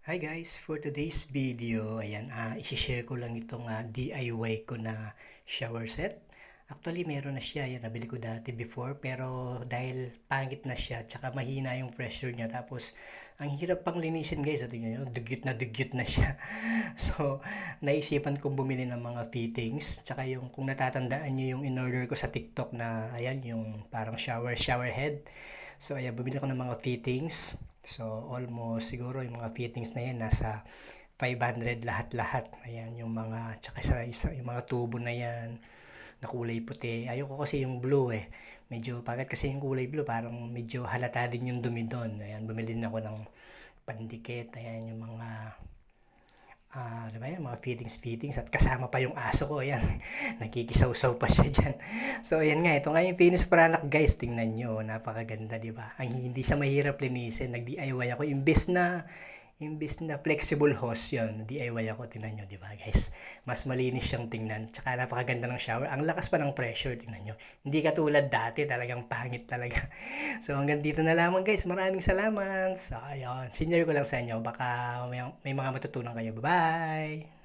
Hi guys, for today's video, ayan, i-share ko lang itong DIY ko na shower set. Actually, meron na siya, ayan, nabili ko dati before, pero dahil pangit na siya, tsaka mahina yung pressure niya, tapos ang hirap pang linisin guys, at tingnan nyo, dugyot na siya. So, naisipan kong bumili ng mga fittings, tsaka yung, kung natatandaan nyo yung in-order ko sa TikTok na, ayan, yung parang shower head. So, ayan, bumili ko ng mga fittings. So, almost siguro yung mga fittings na yan nasa 500 lahat-lahat. Ayan, yung mga, tsaka yung mga tubo na yan, na kulay puti. Ayoko kasi yung blue eh. Medyo pangit kasi yung kulay blue, parang medyo halata din yung dumi doon. Ayan, bumili din ako ng pandikit. Ayan, yung mga diba yan, mga fittings at kasama pa yung aso ko, ayan, nakikisaw-saw pa siya dyan. So ayan nga, ito nga yung finished product guys, tingnan nyo, napakaganda, diba? Ang hindi siya mahirap linisin, nag-DIY ako, imbis na flexible hose yun, DIY ako, tingnan nyo, diba guys? Mas malinis siyang tingnan, tsaka napakaganda ng shower, ang lakas pa ng pressure, tingnan nyo. Hindi katulad dati, talagang pangit talaga. So hanggang dito na lamang guys, maraming salamat. So ayun, senior ko lang sa inyo, baka may mga matutunan kayo. Bye-bye!